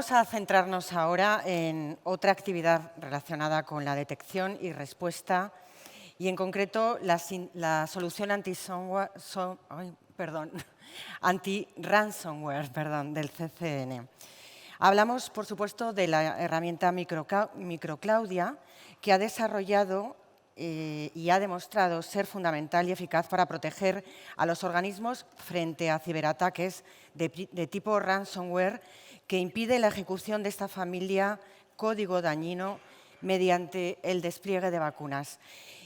Vamos a centrarnos ahora en otra actividad relacionada con la detección y respuesta y, en concreto, la solución anti-ransomware del CCN. Hablamos, por supuesto, de la herramienta Microclaudia, que ha desarrollado y ha demostrado ser fundamental y eficaz para proteger a los organismos frente a ciberataques de tipo ransomware que impide la ejecución de esta familia código dañino mediante el despliegue de vacunas.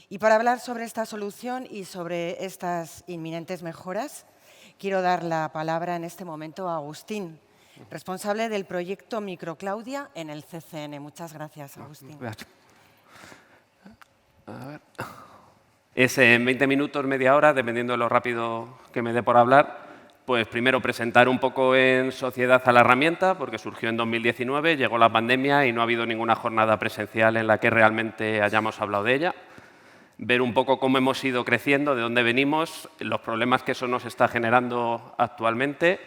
Y para hablar sobre esta solución y sobre estas inminentes mejoras, quiero dar la palabra en este momento a Agustín, responsable del proyecto Microclaudia en el CCN. Muchas gracias, Agustín. A ver. Es en 20 minutos, media hora, dependiendo de lo rápido que me dé por hablar. Pues primero presentar un poco en sociedad a la herramienta, porque surgió en 2019, llegó la pandemia y no ha habido ninguna jornada presencial en la que realmente hayamos hablado de ella. Ver un poco cómo hemos ido creciendo, de dónde venimos, los problemas que eso nos está generando actualmente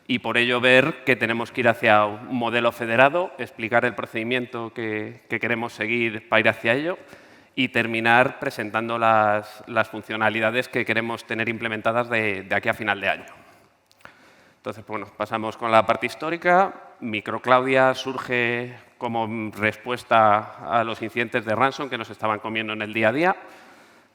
y por ello ver que tenemos que ir hacia un modelo federado, explicar el procedimiento que queremos seguir para ir hacia ello y terminar presentando las funcionalidades que queremos tener implementadas de aquí a final de año. Entonces, bueno, pasamos con la parte histórica. Microclaudia surge como respuesta a los incidentes de ransom que nos estaban comiendo en el día a día.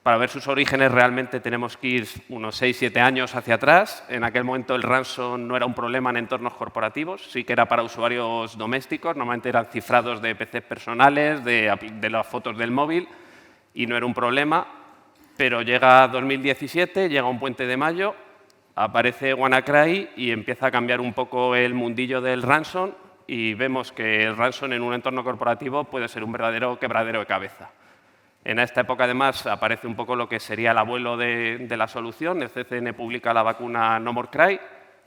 Para ver sus orígenes realmente tenemos que ir unos 6-7 años hacia atrás. En aquel momento el ransom no era un problema en entornos corporativos, sí que era para usuarios domésticos, normalmente eran cifrados de PCs personales, de las fotos del móvil, y no era un problema, pero llega 2017, llega un puente de mayo, aparece WannaCry y empieza a cambiar un poco el mundillo del ransom y vemos que el ransom en un entorno corporativo puede ser un verdadero quebradero de cabeza. En esta época, además, aparece un poco lo que sería el abuelo de la solución. El CCN publica la vacuna No More Cry,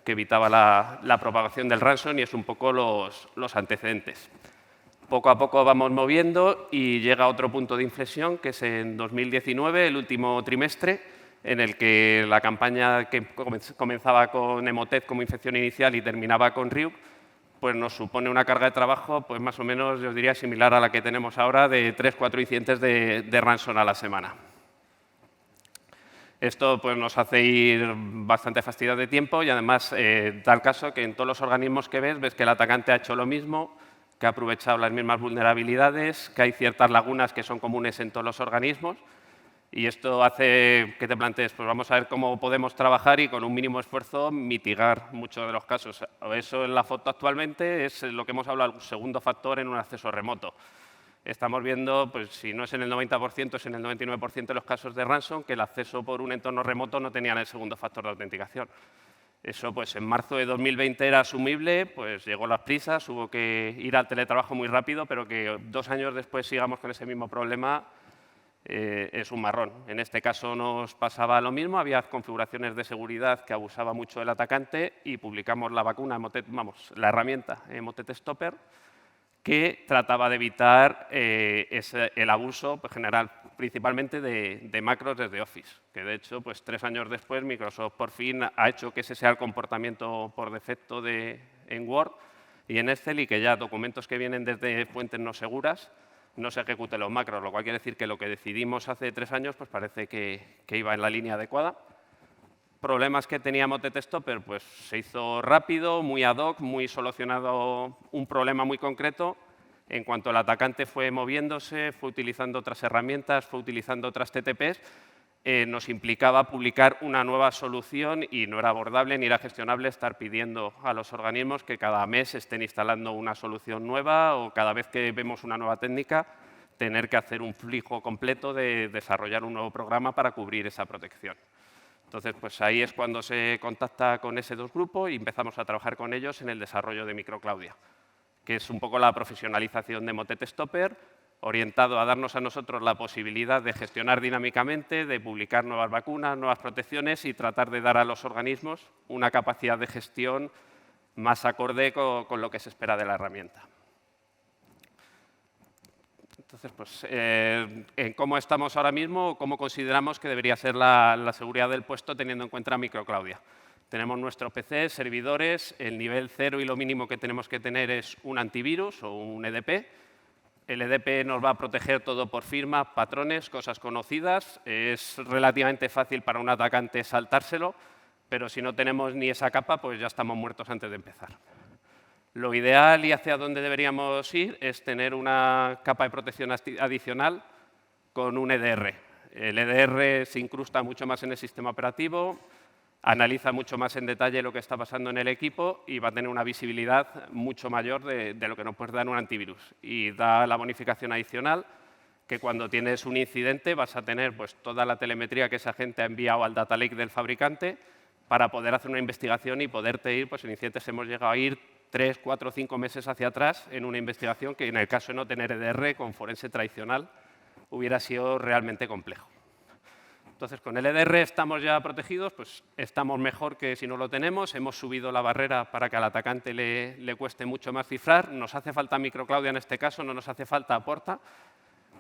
que evitaba la propagación del ransom y es un poco los antecedentes. Poco a poco vamos moviendo y llega otro punto de inflexión, que es en 2019, el último trimestre, en el que la campaña que comenzaba con Emotet como infección inicial y terminaba con Ryuk, pues nos supone una carga de trabajo, pues más o menos, yo os diría, similar a la que tenemos ahora, de 3-4 incidentes de ransom a la semana. Esto pues, nos hace ir bastante fastidiados de tiempo y además da el caso que en todos los organismos que ves que el atacante ha hecho lo mismo, que ha aprovechado las mismas vulnerabilidades, que hay ciertas lagunas que son comunes en todos los organismos y esto hace que te plantees, pues vamos a ver cómo podemos trabajar y con un mínimo esfuerzo mitigar muchos de los casos. Eso en la foto actualmente es lo que hemos hablado, el segundo factor en un acceso remoto. Estamos viendo, pues si no es en el 90%, es en el 99% de los casos de ransom, que el acceso por un entorno remoto no tenían el segundo factor de autenticación. Eso, pues en marzo de 2020 era asumible, pues llegó las prisas, hubo que ir al teletrabajo muy rápido, pero que 2 años después sigamos con ese mismo problema es un marrón. En este caso nos pasaba lo mismo, había configuraciones de seguridad que abusaba mucho del atacante y publicamos la vacuna, la herramienta Emotet Stopper, que trataba de evitar el abuso general, principalmente de macros desde Office, que de hecho, pues 3 años después, Microsoft por fin ha hecho que ese sea el comportamiento por defecto en Word y en Excel y que ya documentos que vienen desde fuentes no seguras no se ejecuten los macros, lo cual quiere decir que lo que decidimos hace 3 años pues parece que iba en la línea adecuada. Problemas que tenía Emotet Stopper, pues se hizo rápido, muy ad hoc, muy solucionado un problema muy concreto. En cuanto el atacante fue moviéndose, fue utilizando otras herramientas, fue utilizando otras TTPs, nos implicaba publicar una nueva solución y no era abordable ni era gestionable estar pidiendo a los organismos que cada mes estén instalando una solución nueva o cada vez que vemos una nueva técnica tener que hacer un flujo completo de desarrollar un nuevo programa para cubrir esa protección. Entonces, pues ahí es cuando se contacta con ese dos grupos y empezamos a trabajar con ellos en el desarrollo de Microclaudia, que es un poco la profesionalización de Emotet Stopper, orientado a darnos a nosotros la posibilidad de gestionar dinámicamente, de publicar nuevas vacunas, nuevas protecciones y tratar de dar a los organismos una capacidad de gestión más acorde con lo que se espera de la herramienta. Entonces, pues, en cómo estamos ahora mismo, cómo consideramos que debería ser la seguridad del puesto teniendo en cuenta Microclaudia. Tenemos nuestros PC, servidores, el nivel 0 y lo mínimo que tenemos que tener es un antivirus o un EDP. El EDP nos va a proteger todo por firma, patrones, cosas conocidas. Es relativamente fácil para un atacante saltárselo, pero si no tenemos ni esa capa, pues ya estamos muertos antes de empezar. Lo ideal y hacia dónde deberíamos ir es tener una capa de protección adicional con un EDR. El EDR se incrusta mucho más en el sistema operativo, analiza mucho más en detalle lo que está pasando en el equipo y va a tener una visibilidad mucho mayor de lo que nos puede dar un antivirus. Y da la bonificación adicional que cuando tienes un incidente vas a tener pues, toda la telemetría que esa gente ha enviado al data lake del fabricante para poder hacer una investigación y poderte ir, pues en incidentes hemos llegado a ir 3, 4, 5 meses hacia atrás en una investigación que en el caso de no tener EDR con forense tradicional hubiera sido realmente complejo. Entonces, con el EDR estamos ya protegidos, pues estamos mejor que si no lo tenemos. Hemos subido la barrera para que al atacante le cueste mucho más cifrar. Nos hace falta microclaudia en este caso, no nos hace falta Porta.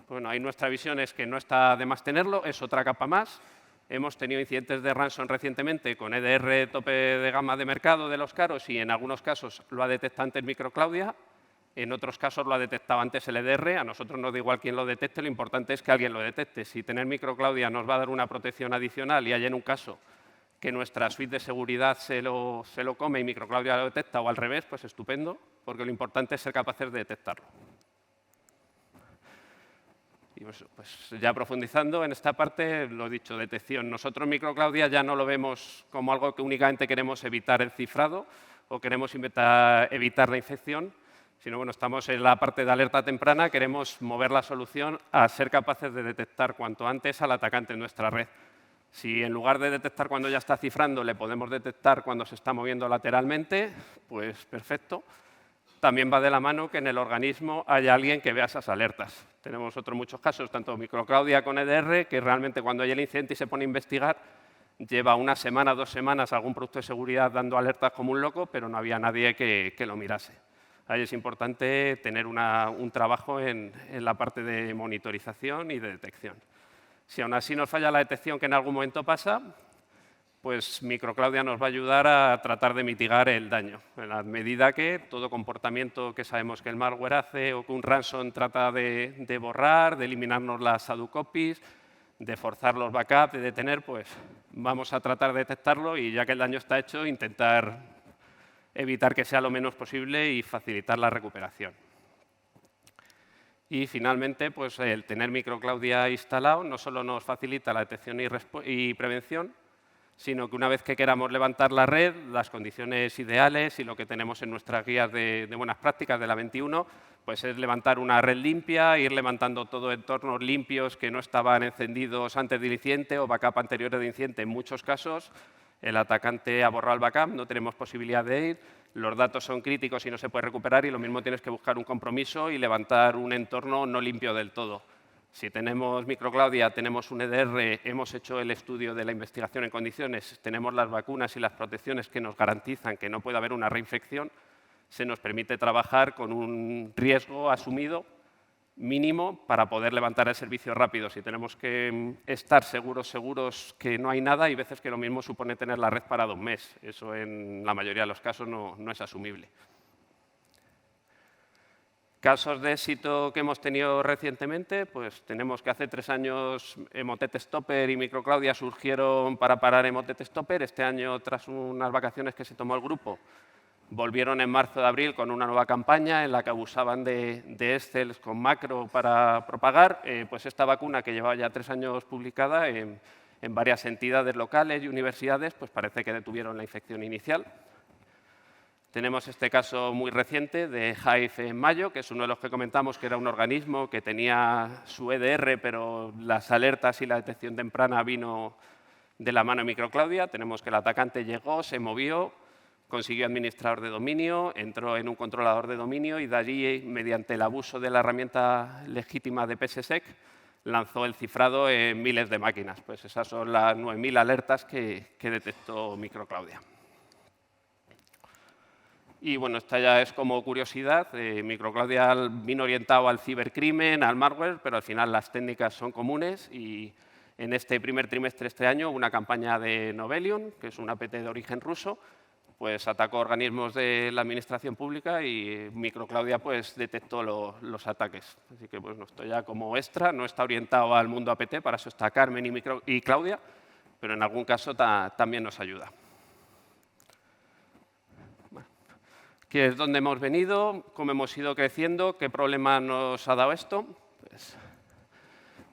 Bueno, ahí nuestra visión es que no está de más tenerlo, es otra capa más. Hemos tenido incidentes de ransom recientemente con EDR tope de gama de mercado de los caros y en algunos casos lo ha detectado antes microclaudia. En otros casos lo ha detectado antes el EDR, a nosotros nos da igual quién lo detecte, lo importante es que alguien lo detecte. Si tener microclaudia nos va a dar una protección adicional y hay en un caso que nuestra suite de seguridad se lo come y microclaudia lo detecta o al revés, pues estupendo, porque lo importante es ser capaces de detectarlo. Y pues ya profundizando en esta parte, lo he dicho, detección. Nosotros microclaudia ya no lo vemos como algo que únicamente queremos evitar el cifrado o queremos evitar la infección, sino bueno, estamos en la parte de alerta temprana, queremos mover la solución a ser capaces de detectar cuanto antes al atacante en nuestra red. Si en lugar de detectar cuando ya está cifrando, le podemos detectar cuando se está moviendo lateralmente, pues perfecto. También va de la mano que en el organismo haya alguien que vea esas alertas. Tenemos otros muchos casos, tanto microclaudia con EDR, que realmente cuando hay el incidente y se pone a investigar, lleva una semana, 2 semanas algún producto de seguridad dando alertas como un loco, pero no había nadie que lo mirase. Ahí es importante tener un trabajo en la parte de monitorización y de detección. Si aún así nos falla la detección, que en algún momento pasa, pues microclaudia nos va a ayudar a tratar de mitigar el daño. En la medida que todo comportamiento que sabemos que el malware hace o que un ransom trata de borrar, de eliminarnos las shadow copies, de forzar los backups, de detener, pues vamos a tratar de detectarlo y ya que el daño está hecho, intentar evitar que sea lo menos posible y facilitar la recuperación. Y finalmente, pues el tener microclaudia instalado no solo nos facilita la detección y prevención, sino que una vez que queramos levantar la red, las condiciones ideales y lo que tenemos en nuestras guías de buenas prácticas de la 21, pues es levantar una red limpia, ir levantando todo entornos limpios que no estaban encendidos antes del incidente o backup anteriores de incidente en muchos casos. El atacante ha borrado el backup, no tenemos posibilidad de ir, los datos son críticos y no se puede recuperar y lo mismo tienes que buscar un compromiso y levantar un entorno no limpio del todo. Si tenemos microclaudia, tenemos un EDR, hemos hecho el estudio de la investigación en condiciones, tenemos las vacunas y las protecciones que nos garantizan que no puede haber una reinfección, se nos permite trabajar con un riesgo asumido mínimo para poder levantar el servicio rápido. Si tenemos que estar seguros que no hay nada, hay veces que lo mismo supone tener la red parada un mes. Eso en la mayoría de los casos no es asumible. Casos de éxito que hemos tenido recientemente, pues tenemos que hace 3 años Emotet Stopper y microclaudia surgieron para parar Emotet Stopper. Este año, tras unas vacaciones que se tomó el grupo, volvieron en marzo de abril con una nueva campaña en la que abusaban de Excel con macro para propagar pues esta vacuna que llevaba ya 3 años publicada en varias entidades locales y universidades, pues parece que detuvieron la infección inicial. Tenemos este caso muy reciente de Hive en mayo, que es uno de los que comentamos que era un organismo que tenía su EDR, pero las alertas y la detección temprana vino de la mano de microclaudia. Tenemos que el atacante llegó, se movió, consiguió administrador de dominio, entró en un controlador de dominio y de allí, mediante el abuso de la herramienta legítima de PSSEC, lanzó el cifrado en miles de máquinas. Pues esas son las 9.000 alertas que detectó microclaudia. Y bueno, esta ya es como curiosidad. Microclaudia vino orientado al cibercrimen, al malware, pero al final las técnicas son comunes y En este primer trimestre de este año, una campaña de Novelion, que es un APT de origen ruso, pues atacó organismos de la administración pública y Microclaudia pues detectó los ataques. Así que bueno, esto ya como extra, no está orientado al mundo APT, para eso está Carmen y Claudia, pero en algún caso también nos ayuda. Bueno, aquí es donde hemos venido, cómo hemos ido creciendo, qué problema nos ha dado esto.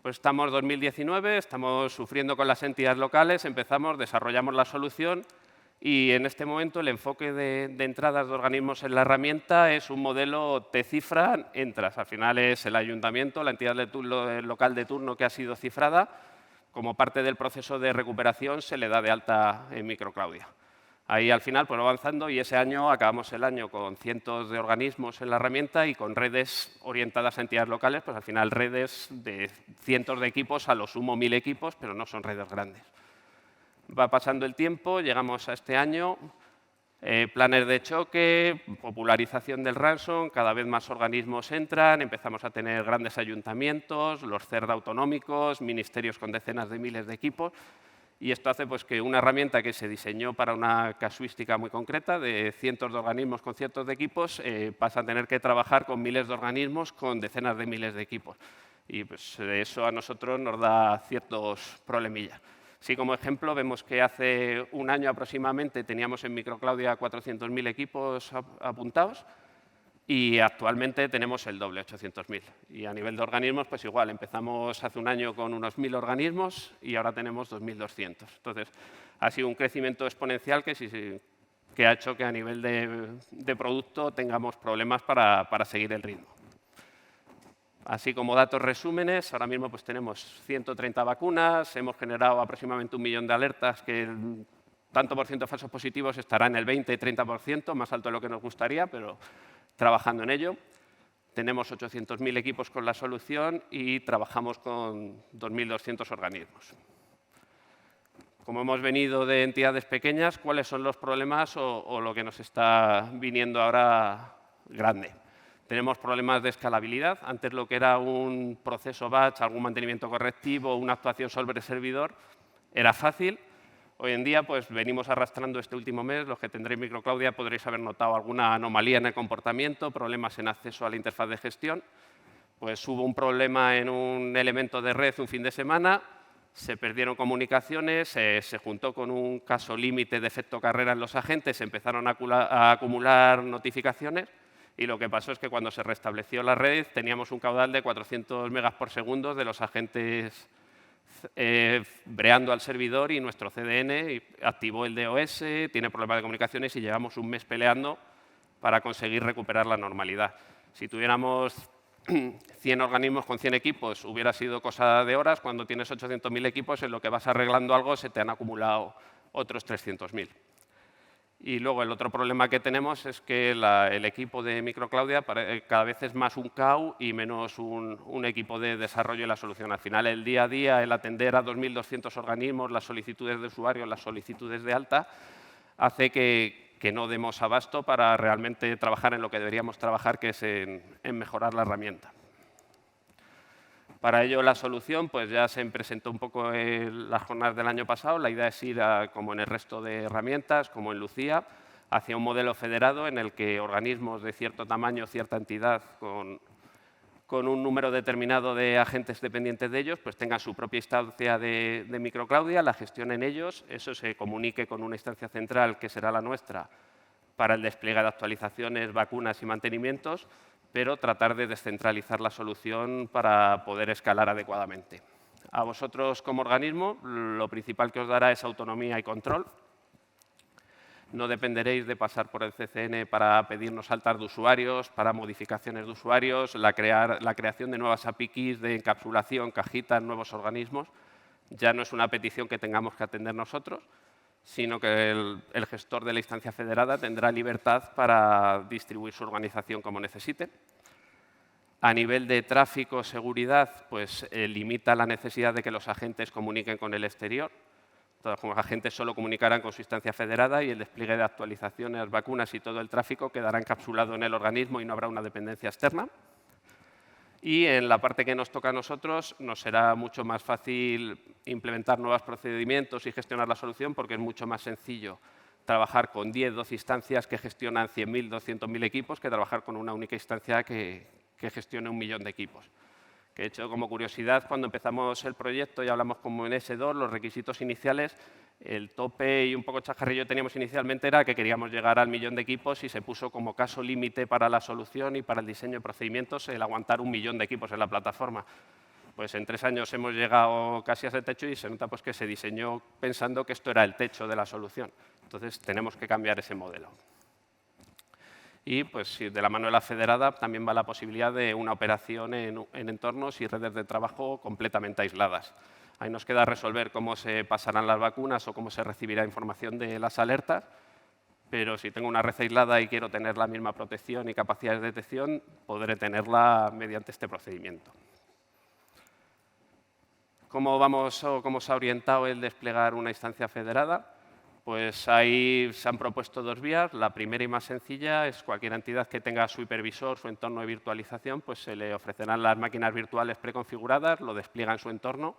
Pues estamos en 2019, estamos sufriendo con las entidades locales, desarrollamos la solución y en este momento el enfoque de entradas de organismos en la herramienta es un modelo te cifra, entras. Al final es el ayuntamiento, la entidad local de turno que ha sido cifrada. Como parte del proceso de recuperación se le da de alta en Microclaudia. Ahí al final pues avanzando y ese año acabamos el año con cientos de organismos en la herramienta y con redes orientadas a entidades locales, pues al final redes de cientos de equipos, a lo sumo 1000 equipos, pero no son redes grandes. Va pasando el tiempo, llegamos a este año, planes de choque, popularización del ransom, cada vez más organismos entran, empezamos a tener grandes ayuntamientos, los CERD autonómicos, ministerios con decenas de miles de equipos. Y esto hace pues, que una herramienta que se diseñó para una casuística muy concreta de cientos de organismos con cientos de equipos pasa a tener que trabajar con miles de organismos con decenas de miles de equipos. Y pues, eso a nosotros nos da ciertos problemillas. Sí, como ejemplo, vemos que hace un año aproximadamente teníamos en Microclaudia 400.000 equipos apuntados y actualmente tenemos el doble, 800.000. Y a nivel de organismos, pues igual, empezamos hace un año con unos 1000 organismos y ahora tenemos 2200. Entonces, ha sido un crecimiento exponencial que ha hecho que a nivel de producto tengamos problemas para seguir el ritmo. Así como datos resúmenes, ahora mismo pues tenemos 130 vacunas, hemos generado aproximadamente 1 millón de alertas que el tanto por ciento de falsos positivos estará en el 20-30%, más alto de lo que nos gustaría, pero trabajando en ello. Tenemos 800.000 equipos con la solución y trabajamos con 2.200 organismos. Como hemos venido de entidades pequeñas, ¿cuáles son los problemas o lo que nos está viniendo ahora grande? Tenemos problemas de escalabilidad. Antes lo que era un proceso batch, algún mantenimiento correctivo, una actuación sobre el servidor, era fácil. Hoy en día pues, venimos arrastrando este último mes. Los que tendréis Microclaudia podréis haber notado alguna anomalía en el comportamiento, problemas en acceso a la interfaz de gestión. Pues hubo un problema en un elemento de red un fin de semana, se perdieron comunicaciones, se juntó con un caso límite de efecto carrera en los agentes, se empezaron a acumular notificaciones. Y lo que pasó es que cuando se restableció la red teníamos un caudal de 400 megas por segundo de los agentes breando al servidor y nuestro CDN activó el DOS, tiene problemas de comunicaciones y llevamos un mes peleando para conseguir recuperar la normalidad. Si tuviéramos 100 organismos con 100 equipos hubiera sido cosa de horas. Cuando tienes 800.000 equipos, en lo que vas arreglando algo se te han acumulado otros 300.000. Y luego el otro problema que tenemos es que el equipo de Microclaudia cada vez es más un CAU y menos un equipo de desarrollo de la solución. Al final, el día a día, el atender a 2.200 organismos, las solicitudes de usuarios, las solicitudes de alta, hace que no demos abasto para realmente trabajar en lo que deberíamos trabajar, que es en mejorar la herramienta. Para ello, la solución pues ya se presentó un poco en las jornadas del año pasado. La idea es ir, como en el resto de herramientas, como en Lucía, hacia un modelo federado en el que organismos de cierto tamaño, cierta entidad, con un número determinado de agentes dependientes de ellos, pues tengan su propia instancia de Microclaudia, la gestionen ellos, eso se comunique con una instancia central, que será la nuestra, para el despliegue de actualizaciones, vacunas y mantenimientos, pero tratar de descentralizar la solución para poder escalar adecuadamente. A vosotros, como organismo, lo principal que os dará es autonomía y control. No dependeréis de pasar por el CCN para pedirnos altas de usuarios, para modificaciones de usuarios, la creación de nuevas API keys de encapsulación, cajitas, nuevos organismos. Ya no es una petición que tengamos que atender nosotros, sino que el gestor de la instancia federada tendrá libertad para distribuir su organización como necesite. A nivel de tráfico, seguridad, pues limita la necesidad de que los agentes comuniquen con el exterior. Todos los agentes solo comunicarán con su instancia federada y el despliegue de actualizaciones, vacunas y todo el tráfico quedará encapsulado en el organismo y no habrá una dependencia externa. Y en la parte que nos toca a nosotros nos será mucho más fácil implementar nuevos procedimientos y gestionar la solución porque es mucho más sencillo trabajar con 10, 12 instancias que gestionan 100.000, 200.000 equipos que trabajar con una única instancia que gestione 1 millón de equipos. Que, de hecho, como curiosidad, cuando empezamos el proyecto y hablamos como en S2, los requisitos iniciales, el tope y un poco chascarrillo que teníamos inicialmente era que queríamos llegar al 1 millón de equipos y se puso como caso límite para la solución y para el diseño de procedimientos el aguantar 1 millón de equipos en la plataforma. Pues en 3 años hemos llegado casi a ese techo y se nota pues, que se diseñó pensando que esto era el techo de la solución. Entonces, tenemos que cambiar ese modelo. Y pues, de la mano de la federada también va la posibilidad de una operación en entornos y redes de trabajo completamente aisladas. Ahí nos queda resolver cómo se pasarán las vacunas o cómo se recibirá información de las alertas, pero si tengo una red aislada y quiero tener la misma protección y capacidad de detección, podré tenerla mediante este procedimiento. ¿Cómo se ha orientado el desplegar una instancia federada? Pues ahí se han propuesto 2 vías. La primera y más sencilla es cualquier entidad que tenga su hipervisor, su entorno de virtualización, pues se le ofrecerán las máquinas virtuales preconfiguradas, lo despliega en su entorno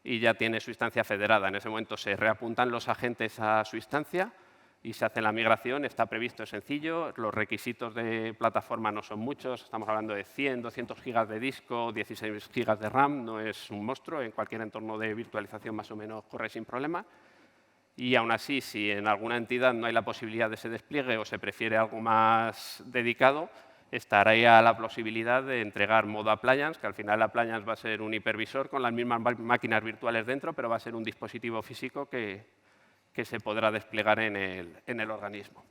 y ya tiene su instancia federada. En ese momento se reapuntan los agentes a su instancia y se hace la migración. Está previsto, es sencillo, los requisitos de plataforma no son muchos, estamos hablando de 100, 200 gigas de disco, 16 gigas de RAM, no es un monstruo, en cualquier entorno de virtualización más o menos corre sin problema. Y aún así, si en alguna entidad no hay la posibilidad de ese despliegue o se prefiere algo más dedicado, estará ahí a la posibilidad de entregar modo appliance, que al final appliance va a ser un hipervisor con las mismas máquinas virtuales dentro, pero va a ser un dispositivo físico que se podrá desplegar en el organismo.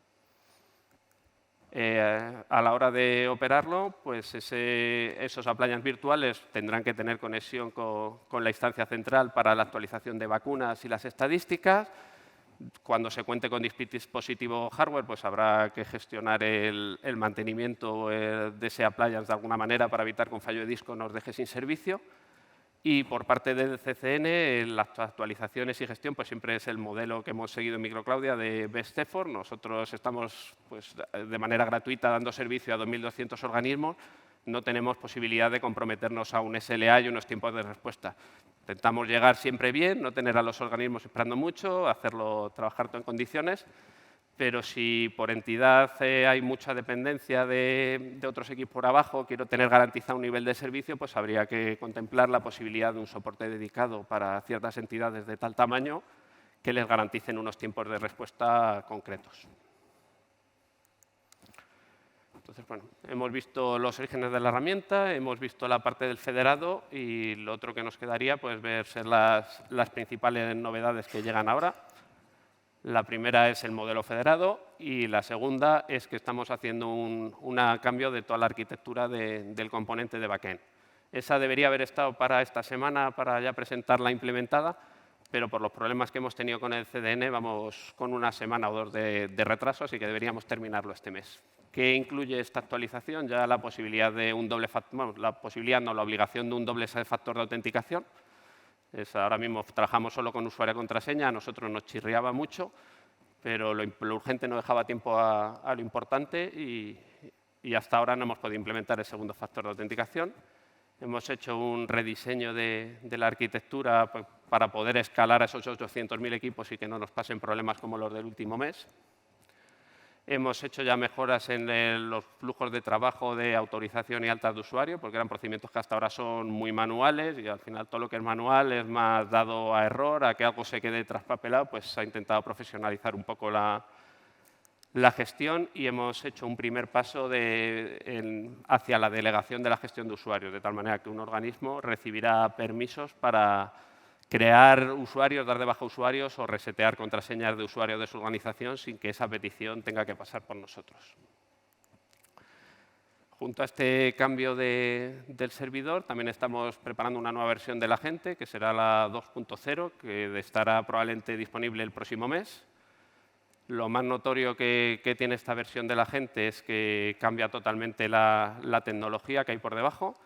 A la hora de operarlo, pues esos appliances virtuales tendrán que tener conexión con la instancia central para la actualización de vacunas y las estadísticas. Cuando se cuente con dispositivo hardware, pues habrá que gestionar el mantenimiento de ese appliance de alguna manera para evitar que un fallo de disco nos deje sin servicio. Y por parte del CCN, las actualizaciones y gestión pues siempre es el modelo que hemos seguido en Microclaudia de Best Effort. Nosotros estamos pues, de manera gratuita dando servicio a 2.200 organismos. No tenemos posibilidad de comprometernos a un SLA y unos tiempos de respuesta. Intentamos llegar siempre bien, no tener a los organismos esperando mucho, hacerlo trabajar todo en condiciones, pero si por entidad hay mucha dependencia de otros equipos por abajo, quiero tener garantizado un nivel de servicio, pues habría que contemplar la posibilidad de un soporte dedicado para ciertas entidades de tal tamaño que les garanticen unos tiempos de respuesta concretos. Entonces, bueno, hemos visto los orígenes de la herramienta, hemos visto la parte del federado y lo otro que nos quedaría pues ver ser las principales novedades que llegan ahora. La primera es el modelo federado y la segunda es que estamos haciendo un cambio de toda la arquitectura del componente de backend. Esa debería haber estado para esta semana para ya presentarla implementada, pero por los problemas que hemos tenido con el CDN vamos con 1 semana o 2 de retraso, así que deberíamos terminarlo este mes. ¿Qué incluye esta actualización? Ya la posibilidad de un doble factor, bueno, la obligación de un doble factor de autenticación. Ahora mismo trabajamos solo con usuario y contraseña, a nosotros nos chirriaba mucho, pero lo urgente no dejaba tiempo a lo importante y hasta ahora no hemos podido implementar el segundo factor de autenticación. Hemos hecho un rediseño de la arquitectura para poder escalar a esos 800.000 equipos y que no nos pasen problemas como los del último mes. Hemos hecho ya mejoras en los flujos de trabajo de autorización y altas de usuario, porque eran procedimientos que hasta ahora son muy manuales y al final todo lo que es manual es más dado a error, a que algo se quede traspapelado, pues se ha intentado profesionalizar un poco la gestión y hemos hecho un primer paso hacia la delegación de la gestión de usuarios, de tal manera que un organismo recibirá permisos para crear usuarios, dar de baja usuarios o resetear contraseñas de usuario de su organización sin que esa petición tenga que pasar por nosotros. Junto a este cambio del servidor, también estamos preparando una nueva versión del agente, que será la 2.0, que estará probablemente disponible el próximo mes. Lo más notorio que tiene esta versión del agente es que cambia totalmente la tecnología que hay por debajo.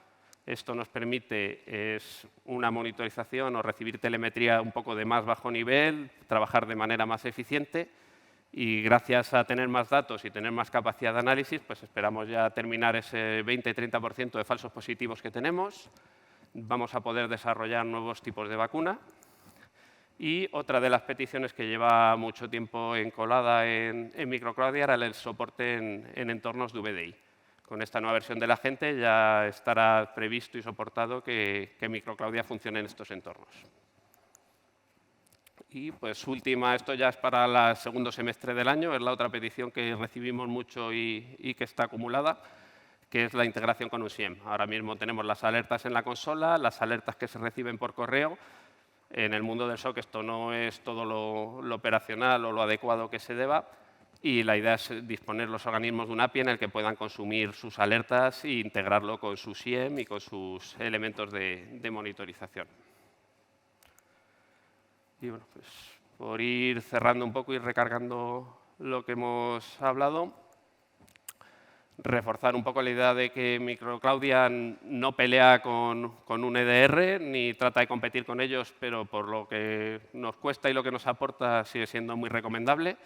Esto nos permite una monitorización o recibir telemetría un poco de más bajo nivel, trabajar de manera más eficiente Y gracias a tener más datos y tener más capacidad de análisis, pues esperamos ya terminar ese 20-30% de falsos positivos que tenemos. Vamos a poder desarrollar nuevos tipos de vacuna. Y otra de las peticiones que lleva mucho tiempo encolada en Microclaudia era el soporte en entornos de VDI. Con esta nueva versión de la gente ya estará previsto y soportado que Microclaudia funcione en estos entornos. Y pues última, esto ya es para el segundo semestre del año, es la otra petición que recibimos mucho y que está acumulada, que es la integración con un SIEM. Ahora mismo tenemos las alertas en la consola, las alertas que se reciben por correo. En el mundo del SOC esto no es todo lo operacional o lo adecuado que se deba, y la idea es disponer los organismos de un API en el que puedan consumir sus alertas e integrarlo con su SIEM y con sus elementos de monitorización. Y bueno, pues por ir cerrando un poco y recargando lo que hemos hablado, reforzar un poco la idea de que Microclaudia no pelea con un EDR ni trata de competir con ellos, pero por lo que nos cuesta y lo que nos aporta sigue siendo muy recomendable.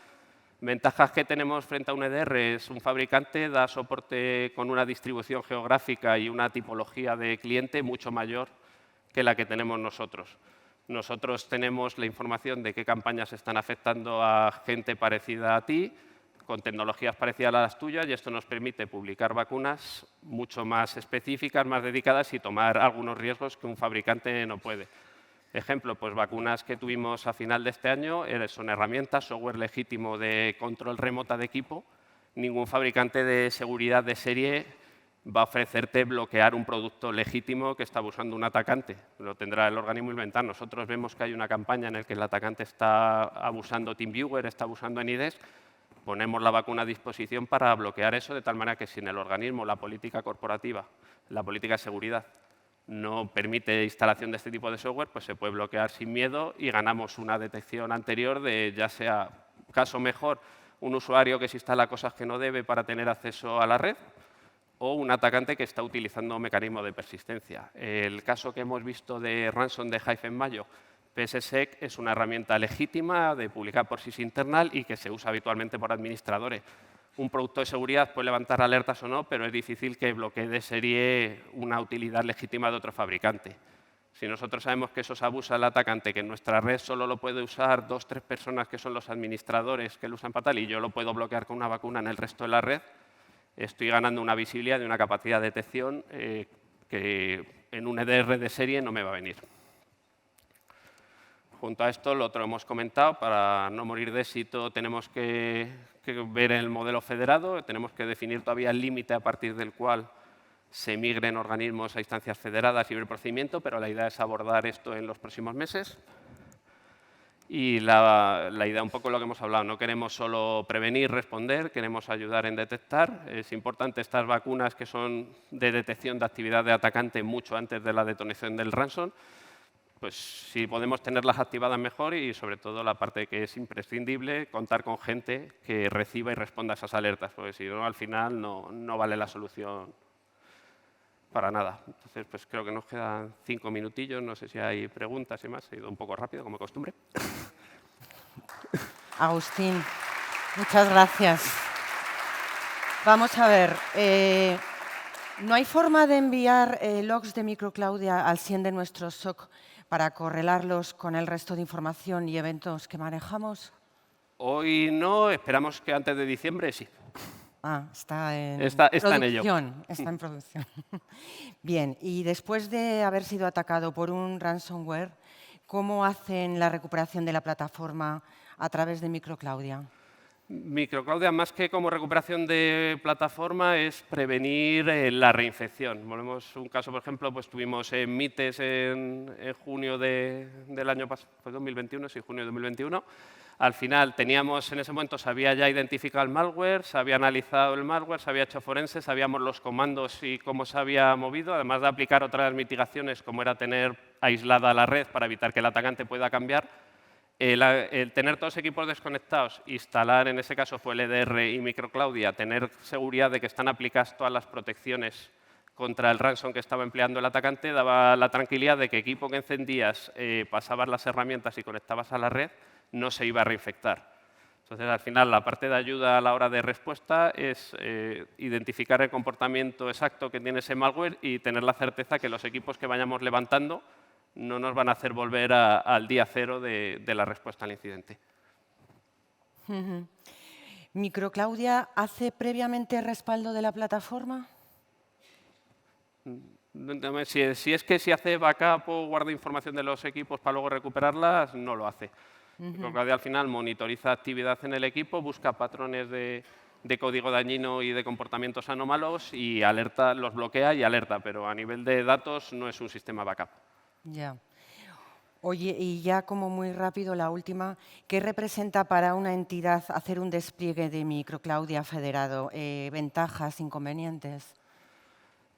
Ventajas que tenemos frente a un EDR es un fabricante, da soporte con una distribución geográfica y una tipología de cliente mucho mayor que la que tenemos nosotros. Nosotros tenemos la información de qué campañas están afectando a gente parecida a ti, con tecnologías parecidas a las tuyas, y esto nos permite publicar vacunas mucho más específicas, más dedicadas y tomar algunos riesgos que un fabricante no puede. Ejemplo, pues vacunas que tuvimos a final de este año son herramientas, software legítimo de control remota de equipo. Ningún fabricante de seguridad de serie va a ofrecerte bloquear un producto legítimo que está abusando un atacante. Lo tendrá el organismo inventado. Nosotros vemos que hay una campaña en la que el atacante está abusando TeamViewer, está abusando Anydesk. Ponemos la vacuna a disposición para bloquear eso, de tal manera que si en el organismo la política corporativa, la política de seguridad, no permite instalación de este tipo de software, pues se puede bloquear sin miedo y ganamos una detección anterior de, ya sea, caso mejor, un usuario que se instala cosas que no debe para tener acceso a la red, o un atacante que está utilizando un mecanismo de persistencia. El caso que hemos visto de ransom de Hive en mayo, PSSEC es una herramienta legítima de publicar por SIS internal y que se usa habitualmente por administradores. Un producto de seguridad puede levantar alertas o no, pero es difícil que bloquee de serie una utilidad legítima de otro fabricante. Si nosotros sabemos que eso se abusa el atacante, que en nuestra red solo lo puede usar 2 o 3 personas que son los administradores que lo usan para tal, y yo lo puedo bloquear con una vacuna en el resto de la red, estoy ganando una visibilidad y una capacidad de detección que en un EDR de serie no me va a venir. Junto a esto, lo otro hemos comentado, para no morir de éxito tenemos que ver el modelo federado, tenemos que definir todavía el límite a partir del cual se migren organismos a instancias federadas y ver el procedimiento, pero la idea es abordar esto en los próximos meses. Y la idea un poco lo que hemos hablado, no queremos solo prevenir, responder, queremos ayudar en detectar. Es importante estas vacunas que son de detección de actividad de atacante mucho antes de la detonación del ransom, pues si podemos tenerlas activadas mejor, y sobre todo la parte que es imprescindible, contar con gente que reciba y responda a esas alertas, porque si no, al final no vale la solución para nada. Entonces, pues creo que nos quedan 5 minutillos, no sé si hay preguntas y más, he ido un poco rápido, como costumbre. Agustín, muchas gracias. Vamos a ver, ¿no hay forma de enviar logs de Microclaudia al SIEM de nuestro SOC para correlarlos con el resto de información y eventos que manejamos? Hoy no, esperamos que antes de diciembre sí. Ah, está en producción. En ello. Está en producción. Bien, y después de haber sido atacado por un ransomware, ¿cómo hacen la recuperación de la plataforma a través de Microclaudia? Microclaudia, más que como recuperación de plataforma, es prevenir la reinfección. Volvemos un caso, por ejemplo, pues tuvimos MITES en junio del año pasado, ¿fue 2021? Sí, junio de 2021. Al final teníamos, en ese momento se había ya identificado el malware, se había analizado el malware, se había hecho forense, sabíamos los comandos y cómo se había movido, además de aplicar otras mitigaciones como era tener aislada la red para evitar que el atacante pueda cambiar. El tener todos los equipos desconectados, instalar, en ese caso fue el EDR y Microclaudia, tener seguridad de que están aplicadas todas las protecciones contra el ransom que estaba empleando el atacante, daba la tranquilidad de que equipo que encendías, pasabas las herramientas y conectabas a la red, no se iba a reinfectar. Entonces, al final, la parte de ayuda a la hora de respuesta es identificar el comportamiento exacto que tiene ese malware y tener la certeza que los equipos que vayamos levantando no nos van a hacer volver al día cero de la respuesta al incidente. ¿Microclaudia hace previamente respaldo de la plataforma? Si hace backup o guarda información de los equipos para luego recuperarlas, no lo hace. Microclaudia al final monitoriza actividad en el equipo, busca patrones de código dañino y de comportamientos anómalos y los bloquea y alerta, pero a nivel de datos no es un sistema backup. Ya. Oye, y ya como muy rápido la última, ¿qué representa para una entidad hacer un despliegue de Microclaudia federado? ¿Ventajas, inconvenientes?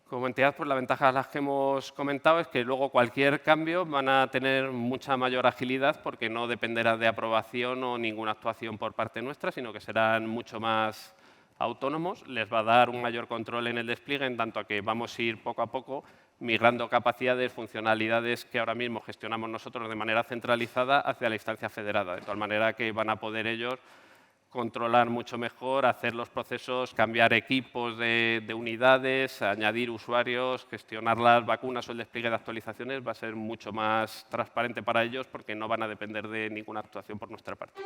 Como entidad, pues la ventaja de las que hemos comentado es que luego cualquier cambio van a tener mucha mayor agilidad porque no dependerá de aprobación o ninguna actuación por parte nuestra, sino que serán mucho más autónomos. Les va a dar un mayor control en el despliegue, en tanto a que vamos a ir poco a poco migrando capacidades, funcionalidades que ahora mismo gestionamos nosotros de manera centralizada hacia la instancia federada, de tal manera que van a poder ellos controlar mucho mejor, hacer los procesos, cambiar equipos de unidades, añadir usuarios, gestionar las vacunas o el despliegue de actualizaciones va a ser mucho más transparente para ellos porque no van a depender de ninguna actuación por nuestra parte.